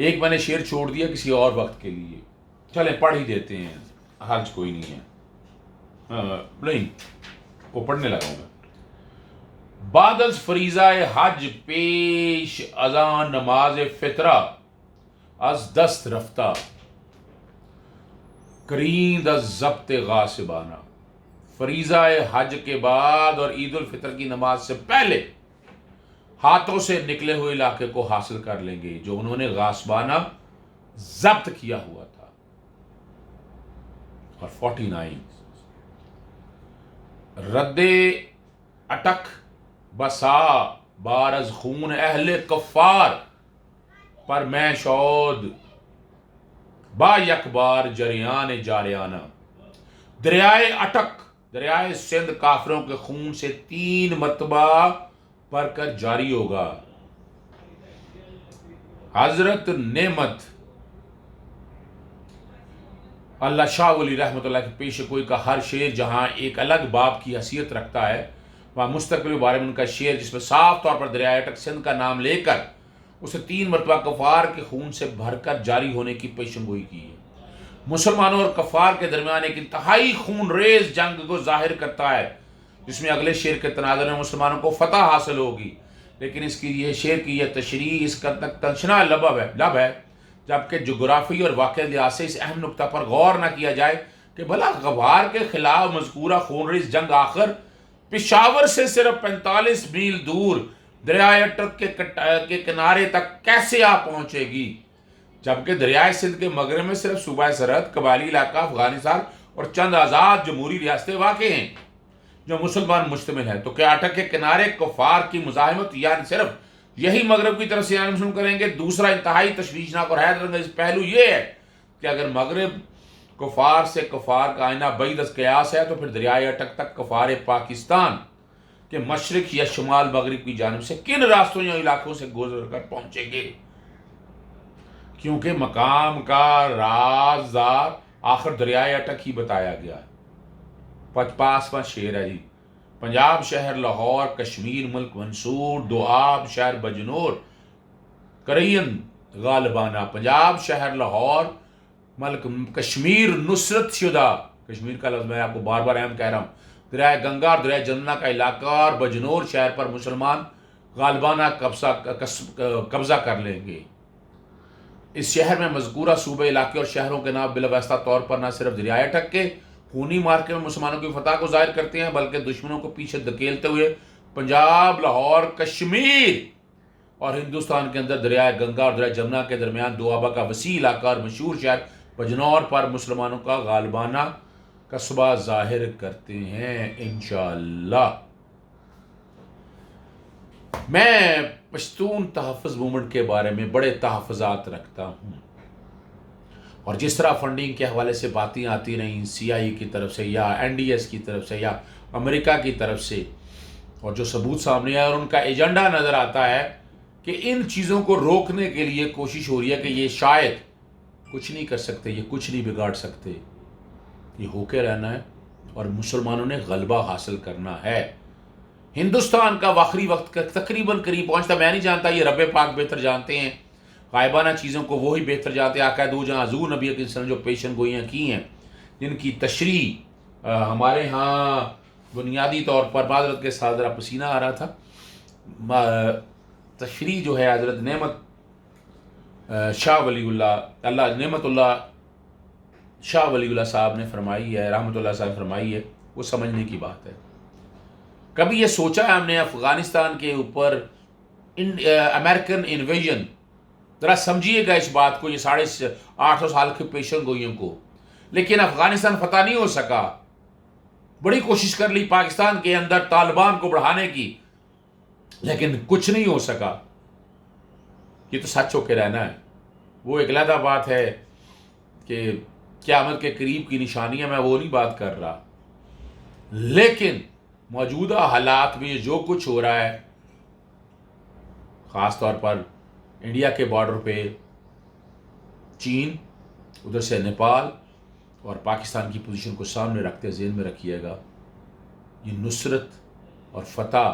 ایک میں نے شعر چھوڑ دیا کسی اور وقت کے لیے، چلیں پڑھ ہی دیتے ہیں، حرج کوئی نہیں ہے، نہیں وہ پڑھنے لگا ہوں میں۔ بعد از فریضہ حج پیش ازاں نماز فطرہ، از دست رفتہ کریند از ضبط غاصبانہ۔ فریضہ حج کے بعد اور عید الفطر کی نماز سے پہلے ہاتھوں سے نکلے ہوئے علاقے کو حاصل کر لیں گے جو انہوں نے غاصبانہ ضبط کیا ہوا تھا۔ اور 49 رد اٹک بسا بار از خون اہل کفار، پر میں شود با یک بار جریان جاریانہ۔ دریائے اٹک، دریائے سندھ کافروں کے خون سے 3 مرتبہ بھر کر جاری ہوگا۔ حضرت نعمت اللہ شاہ ولی رحمۃ اللہ کے پیش گوئی کا ہر شعر جہاں ایک الگ باب کی حیثیت رکھتا ہے، وہاں مستقبل بارے میں ان کا شعر جس میں صاف طور پر دریائے اٹک سندھ کا نام لے کر اسے 3 مرتبہ کفار کے خون سے بھر کر جاری ہونے کی پیشن گوئی کی ہے، مسلمانوں اور کفار کے درمیان ایک انتہائی خون ریز جنگ کو ظاہر کرتا ہے جس میں اگلے شعر کے تناظر میں مسلمانوں کو فتح حاصل ہوگی، لیکن اس کی یہ شعر کی یہ تشریح اس کا تک تنشنا لب ہے، جبکہ جغرافی اور واقعی لحاظ سے اس اہم نقطہ پر غور نہ کیا جائے کہ بھلا غبار کے خلاف مذکورہ خون ریز جنگ آخر پشاور سے صرف 45 میل دور دریائے اٹک کے کنارے تک کیسے آ پہنچے گی، جبکہ دریائے سندھ کے مغرب میں صرف صوبہ سرحد، قبائلی علاقہ افغانستان اور چند آزاد جمہوری ریاستیں واقع ہیں جو مسلمان مشتمل ہیں، تو کیا اٹک کے کنارے کفار کی مزاحمت یعنی صرف یہی مغرب کی طرف سے یعنی مسلم کریں گے؟ دوسرا انتہائی تشویشناک اور حیرت انگیز پہلو یہ ہے کہ اگر مغرب کفار سے کفار کا آئینہ بعید از قیاس ہے تو پھر دریائے اٹک تک کفار پاکستان کے مشرق یا شمال مغرب کی جانب سے کن راستوں یا علاقوں سے گزر کر پہنچیں گے؟ کیونکہ مقام کا رازدار آخر دریائے اٹک ہی بتایا گیا ہے۔ 55واں شعر ہے جی۔ پنجاب شہر لاہور کشمیر ملک منصور، دوآب شہر بجنور کرین غالبانہ۔ پنجاب شہر لاہور ملک کشمیر نصرت شدہ، کشمیر کا لفظ میں آپ کو بار بار اہم کہہ رہا ہوں، دریائے گنگا اور دریائے جمنا کا علاقہ اور بجنور شہر پر مسلمان غالبانہ قبضہ کر لیں گے۔ اس شہر میں مذکورہ صوبے علاقے اور شہروں کے نام بلاواسطہ طور پر نہ صرف دریائے اٹک کے خونی مارکے میں مسلمانوں کی فتح کو ظاہر کرتے ہیں بلکہ دشمنوں کو پیچھے دھکیلتے ہوئے پنجاب، لاہور، کشمیر اور ہندوستان کے اندر دریائے گنگا اور دریائے جمنا کے درمیان دوآبہ کا وسیع علاقہ اور مشہور شہر بجنور پر مسلمانوں کا غالبانہ قصبہ ظاہر کرتے ہیں انشاءاللہ۔ میں پشتون تحفظ موومنٹ کے بارے میں بڑے تحفظات رکھتا ہوں، اور جس طرح فنڈنگ کے حوالے سے باتیں آتی رہیں سی آئی کی طرف سے یا این ڈی ایس کی طرف سے یا امریکہ کی طرف سے، اور جو ثبوت سامنے آیا اور ان کا ایجنڈا نظر آتا ہے کہ ان چیزوں کو روکنے کے لیے کوشش ہو رہی ہے کہ یہ شاید کچھ نہیں کر سکتے، یہ کچھ نہیں بگاڑ سکتے، یہ ہو کے رہنا ہے اور مسلمانوں نے غلبہ حاصل کرنا ہے۔ ہندوستان کا آخری وقت تقریباً قریب پہنچتا، میں نہیں جانتا، یہ رب پاک بہتر جانتے ہیں، غائبانہ چیزوں کو وہی بہتر جانتے ہیں۔ آقا دو جہاں حضور نبی صلی اللہ علیہ وسلم جو پیشن گوئیاں کی ہیں، جن کی تشریح ہمارے ہاں بنیادی طور پر معذرت کے ساتھ ذرا پسینہ آ رہا تھا، تشریح جو ہے حضرت نعمت شاہ ولی اللہ نعمت اللہ شاہ ولی اللہ صاحب نے فرمائی ہے، رحمۃ اللہ صاحب فرمائی ہے، وہ سمجھنے کی بات ہے۔ کبھی یہ سوچا ہے ہم نے افغانستان کے اوپر امریکن انویژن، ذرا سمجھیے گا اس بات کو، یہ 850 سال کی پیشن گوئیوں کو، لیکن افغانستان فتح نہیں ہو سکا۔ بڑی کوشش کر لی پاکستان کے اندر طالبان کو بڑھانے کی، لیکن کچھ نہیں ہو سکا۔ یہ تو سچ ہو کے رہنا ہے۔ وہ ایک علیحدہ بات ہے کہ قیامت کے قریب کی نشانی ہے، میں وہ نہیں بات کر رہا، لیکن موجودہ حالات میں جو کچھ ہو رہا ہے، خاص طور پر انڈیا کے بارڈر پہ چین، ادھر سے نیپال اور پاکستان کی پوزیشن کو سامنے رکھتے ذہن میں رکھیے گا، یہ نصرت اور فتح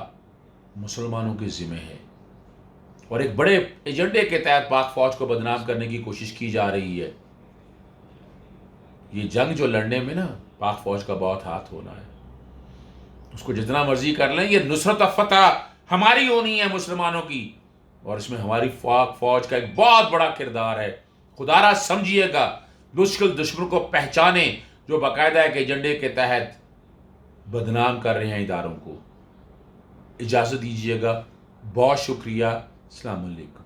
مسلمانوں کے ذمہ ہے، اور ایک بڑے ایجنڈے کے تحت پاک فوج کو بدنام کرنے کی کوشش کی جا رہی ہے. یہ جنگ جو لڑنے میں نا پاک فوج کا بہت ہاتھ ہونا ہے. اس کو جتنا مرضی کر لیں، یہ نصرت و فتح ہماری ہونی ہے مسلمانوں کی، اور اس میں ہماری پاک فوج کا ایک بہت بڑا کردار ہے. خدا را سمجھیے گا، مشکل دشمن کو پہچانے جو باقاعدہ ایک ایجنڈے کے تحت بدنام کر رہے ہیں اداروں کو. اجازت دیجیے گا، بہت شکریہ، السلام علیکم.